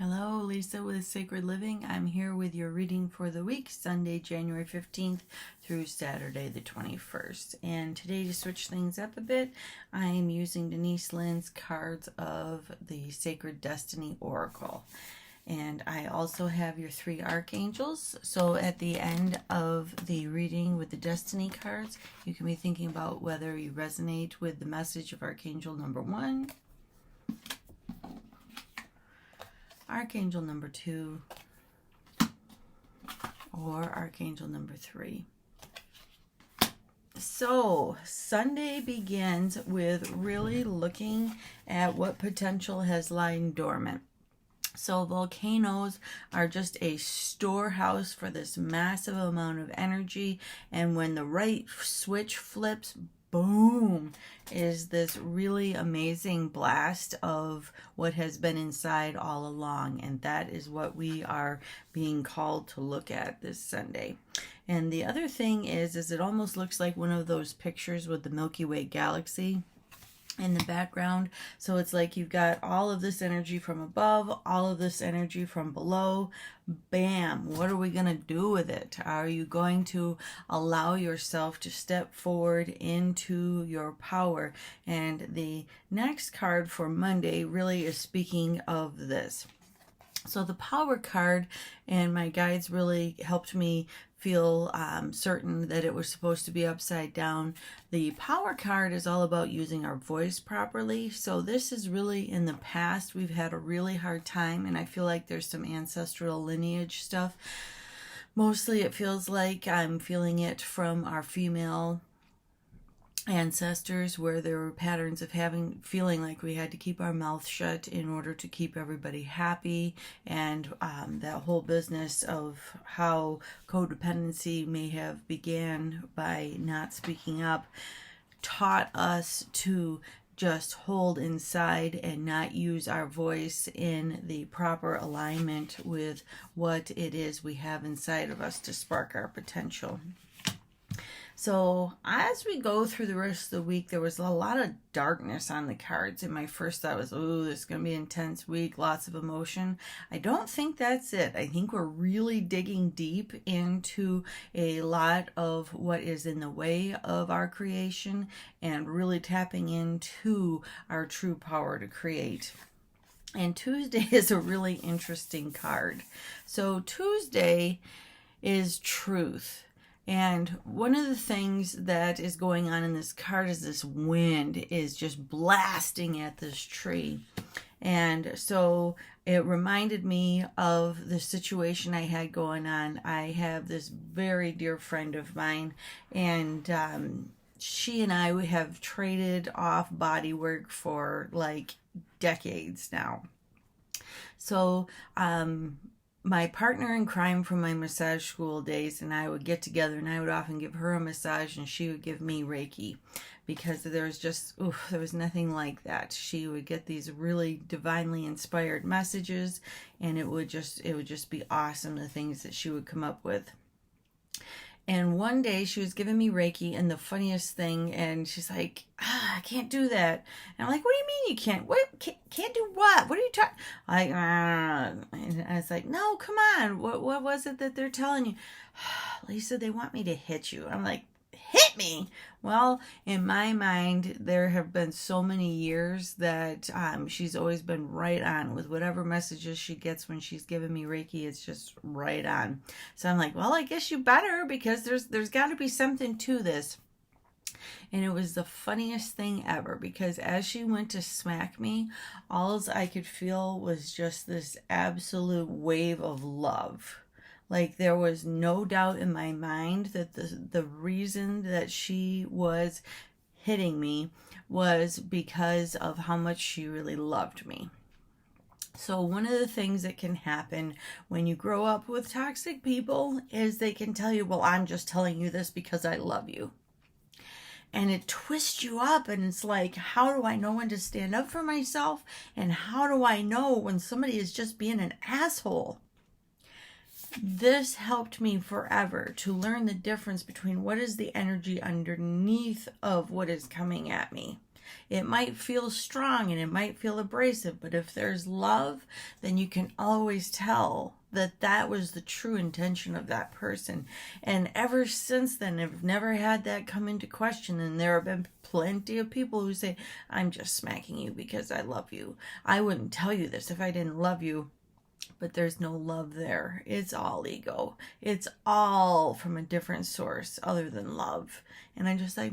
Hello, Lisa with Sacred Living. I'm here with your reading for the week, Sunday, January 15th through Saturday, the 21st. And today, to switch things up a bit, I am using Denise Linn's cards of the Sacred Destiny Oracle. And I also have your three archangels. So at the end of the reading with the Destiny cards, you can be thinking about whether you resonate with the message of Archangel number 1, Archangel number 2, or Archangel number 3. So Sunday begins with really looking at what potential has lying dormant. So volcanoes are just a storehouse for this massive amount of energy, and when the right switch flips, boom, is this really amazing blast of what has been inside all along. And that is what we are being called to look at this Sunday. And the other thing is it almost looks like one of those pictures with the Milky Way galaxy in the background. So it's like you've got all of this energy from above, all of this energy from below. Bam! What are we going to do with it? Are you going to allow yourself to step forward into your power? And the next card for Monday really is speaking of this. So the power card and my guides really helped me feel certain that it was supposed to be upside down. The power card is all about using our voice properly. So this is really in the past. We've had a really hard time, and I feel like there's some ancestral lineage stuff. Mostly it feels like I'm feeling it from our female ancestors, where there were patterns of feeling like we had to keep our mouth shut in order to keep everybody happy, and that whole business of how codependency may have began by not speaking up taught us to just hold inside and not use our voice in the proper alignment with what it is we have inside of us to spark our potential. So as we go through the rest of the week, there was a lot of darkness on the cards. And my first thought was, oh, this is going to be an intense week, lots of emotion. I don't think that's it. I think we're really digging deep into a lot of what is in the way of our creation and really tapping into our true power to create. And Tuesday is a really interesting card. So Tuesday is truth. And one of the things that is going on in this card is this wind is just blasting at this tree. And so it reminded me of the situation I had going on. I have this very dear friend of mine, and she and I, we have traded off body work for like decades now. So, my partner in crime from my massage school days and I would get together, and I would often give her a massage and she would give me Reiki, because there was nothing like that. She would get these really divinely inspired messages, and it would just be awesome, the things that she would come up with. And one day she was giving me Reiki, and the funniest thing, and she's like, I can't do that. And I'm like, what do you mean you can't? What? Can't do what? What are you talking? And I was like, no, come on. What was it that they're telling you? Lisa, they want me to hit you. I'm like, hit me? Well, in my mind, there have been so many years that she's always been right on with whatever messages she gets when she's giving me Reiki. It's just right on. So I'm like, well, I guess you better, because there's got to be something to this. And it was the funniest thing ever, because as she went to smack me, all I could feel was just this absolute wave of love. Like, there was no doubt in my mind that the reason that she was hitting me was because of how much she really loved me. So one of the things that can happen when you grow up with toxic people is they can tell you, well, I'm just telling you this because I love you. And it twists you up, and it's like, how do I know when to stand up for myself? And how do I know when somebody is just being an asshole? This helped me forever to learn the difference between what is the energy underneath of what is coming at me. It might feel strong and it might feel abrasive, but if there's love, then you can always tell that that was the true intention of that person. And ever since then, I've never had that come into question. And there have been plenty of people who say, I'm just smacking you because I love you. I wouldn't tell you this if I didn't love you. But there's no love there. It's all ego. It's all from a different source other than love. And I'm just like,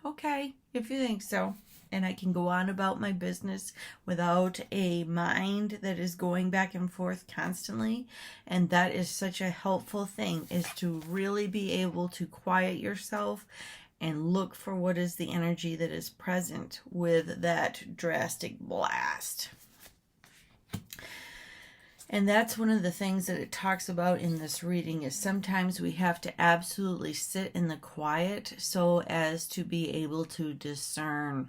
okay, if you think so. And I can go on about my business without a mind that is going back and forth constantly. And that is such a helpful thing, is to really be able to quiet yourself and look for what is the energy that is present with that drastic blast. And that's one of the things that it talks about in this reading, is sometimes we have to absolutely sit in the quiet so as to be able to discern.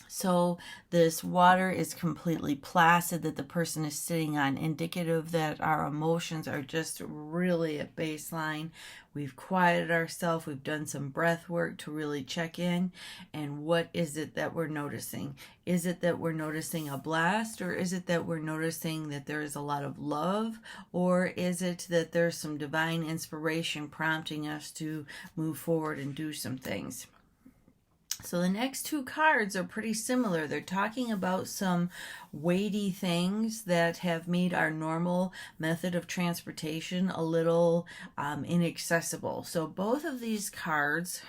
So this water is completely placid that the person is sitting on, indicative that our emotions are just really at baseline. We've quieted ourselves. We've done some breath work to really check in. And what is it that we're noticing? Is it that we're noticing a blast, or is it that we're noticing that there is a lot of love, or is it that there's some divine inspiration prompting us to move forward and do some things? So the next two cards are pretty similar. They're talking about some weighty things that have made our normal method of transportation a little inaccessible. So both of these cards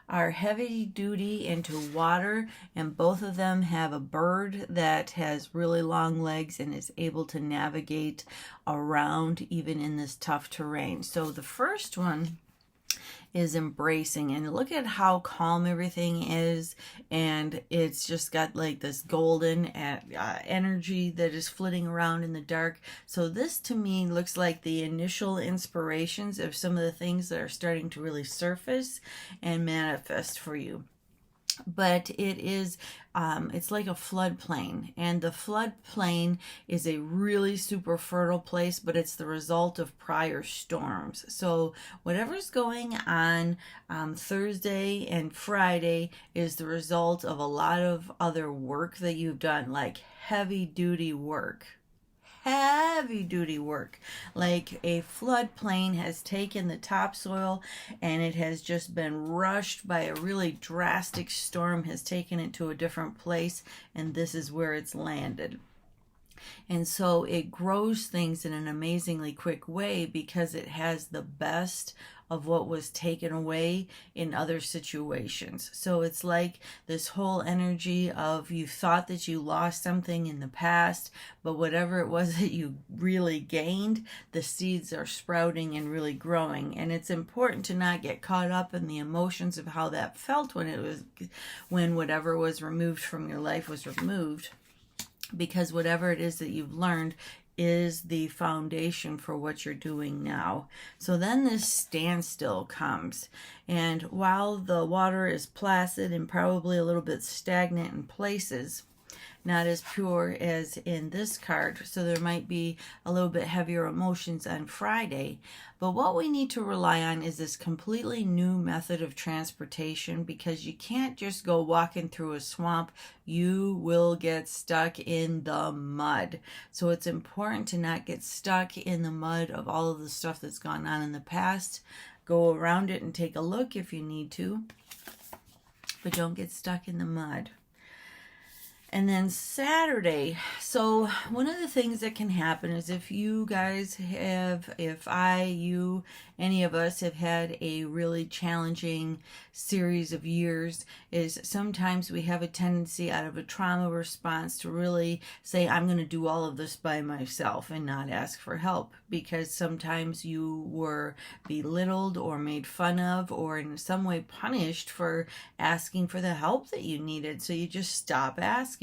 are heavy duty into water, and both of them have a bird that has really long legs and is able to navigate around even in this tough terrain. So the first one is embracing, and look at how calm everything is, and it's just got like this golden energy that is flitting around in the dark. So this to me looks like the initial inspirations of some of the things that are starting to really surface and manifest for you. But it is, it's like a floodplain, and the floodplain is a really super fertile place, but it's the result of prior storms. So whatever's going on Thursday and Friday is the result of a lot of other work that you've done, like heavy duty work. Heavy duty work. Like a floodplain has taken the topsoil and it has just been rushed by a really drastic storm, has taken it to a different place, and this is where it's landed. And so it grows things in an amazingly quick way because it has the best of what was taken away in other situations. So it's like this whole energy of, you thought that you lost something in the past, but whatever it was that you really gained, the seeds are sprouting and really growing. And it's important to not get caught up in the emotions of how that felt when whatever was removed from your life was removed, because whatever it is that you've learned is the foundation for what you're doing now. So then this standstill comes, and while the water is placid and probably a little bit stagnant in places, not as pure as in this card, so there might be a little bit heavier emotions on Friday. But what we need to rely on is this completely new method of transportation, because you can't just go walking through a swamp. You will get stuck in the mud. So it's important to not get stuck in the mud of all of the stuff that's gone on in the past. Go around it and take a look if you need to, but don't get stuck in the mud. And then Saturday, so one of the things that can happen is if you guys have, if I, you, any of us have had a really challenging series of years, is sometimes we have a tendency out of a trauma response to really say, I'm going to do all of this by myself and not ask for help, because sometimes you were belittled or made fun of or in some way punished for asking for the help that you needed. So you just stop asking.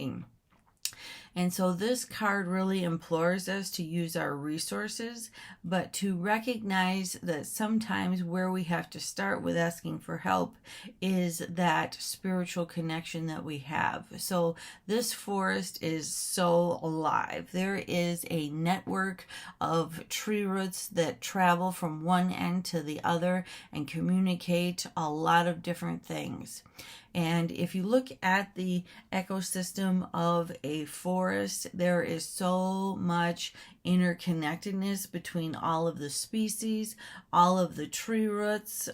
And so this card really implores us to use our resources, but to recognize that sometimes where we have to start with asking for help is that spiritual connection that we have. So this forest is so alive. There is a network of tree roots that travel from one end to the other and communicate a lot of different things. And if you look at the ecosystem of a forest, there is so much interconnectedness between all of the species. All of the tree roots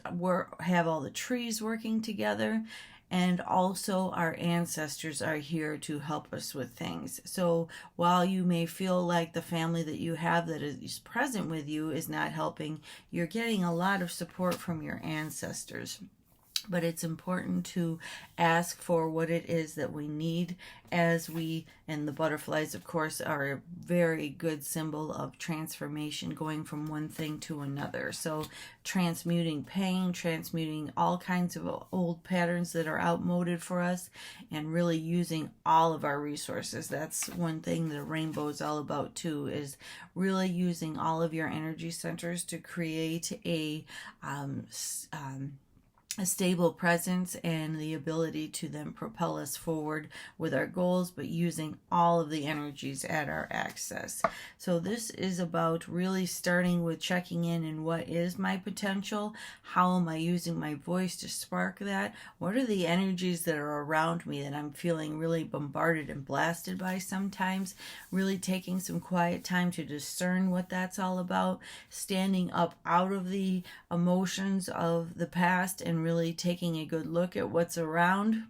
have all the trees working together. And also our ancestors are here to help us with things. So while you may feel like the family that you have that is present with you is not helping, you're getting a lot of support from your ancestors. But it's important to ask for what it is that we need, and the butterflies, of course, are a very good symbol of transformation, going from one thing to another. So transmuting pain, transmuting all kinds of old patterns that are outmoded for us, and really using all of our resources. That's one thing the rainbow is all about too, is really using all of your energy centers to create a stable presence and the ability to then propel us forward with our goals, but using all of the energies at our access. So this is about really starting with checking in what is my potential? How am I using my voice to spark that? What are the energies that are around me that I'm feeling really bombarded and blasted by sometimes? Really taking some quiet time to discern what that's all about, standing up out of the emotions of the past and really taking a good look at what's around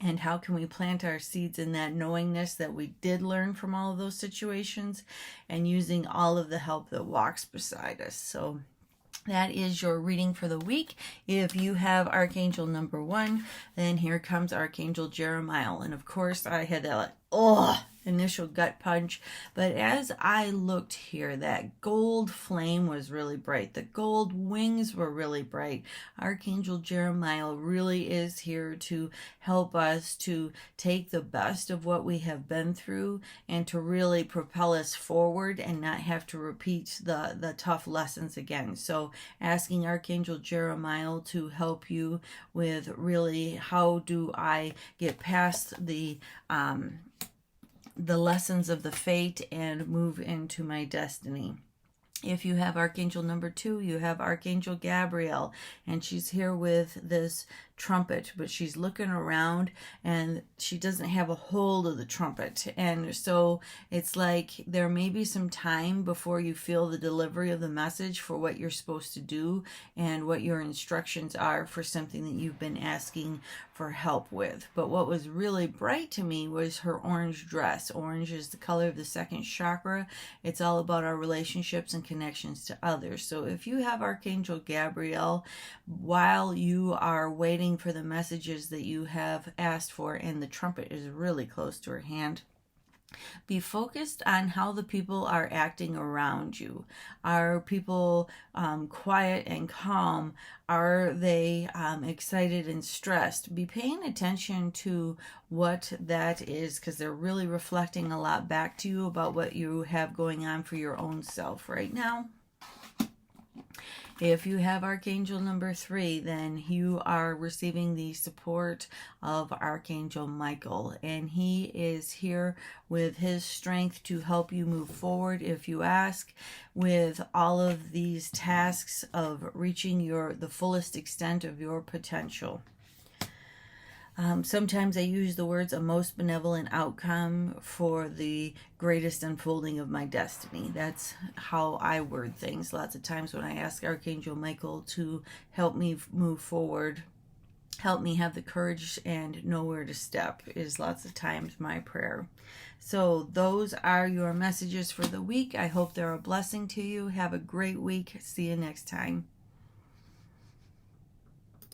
and how can we plant our seeds in that knowingness that we did learn from all of those situations, and using all of the help that walks beside us. So that is your reading for the week. If you have Archangel number 1, then here comes Archangel Jeremiah. And of course, I had that initial gut punch. But as I looked here, that gold flame was really bright. The gold wings were really bright. Archangel Jeremiah really is here to help us to take the best of what we have been through and to really propel us forward and not have to repeat the tough lessons again. So asking Archangel Jeremiah to help you with really how do I get past the lessons of the fate and move into my destiny. If you have Archangel number 2, you have Archangel Gabriel, and she's here with this trumpet, but she's looking around and she doesn't have a hold of the trumpet. And so it's like there may be some time before you feel the delivery of the message for what you're supposed to do and what your instructions are for something that you've been asking for help with. But what was really bright to me was her orange dress. Orange is the color of the second chakra. It's all about our relationships and connections to others. So if you have Archangel Gabriel, while you are waiting for the messages that you have asked for, and the trumpet is really close to her hand, be focused on how the people are acting around you. Are people quiet and calm? Are they excited and stressed? Be paying attention to what that is, because they're really reflecting a lot back to you about what you have going on for your own self right now. If you have Archangel number 3, then you are receiving the support of Archangel Michael, and he is here with his strength to help you move forward if you ask, with all of these tasks of reaching the fullest extent of your potential. Sometimes I use the words a most benevolent outcome for the greatest unfolding of my destiny. That's how I word things. Lots of times when I ask Archangel Michael to help me move forward, help me have the courage and know where to step, is lots of times my prayer. So those are your messages for the week. I hope they're a blessing to you. Have a great week. See you next time.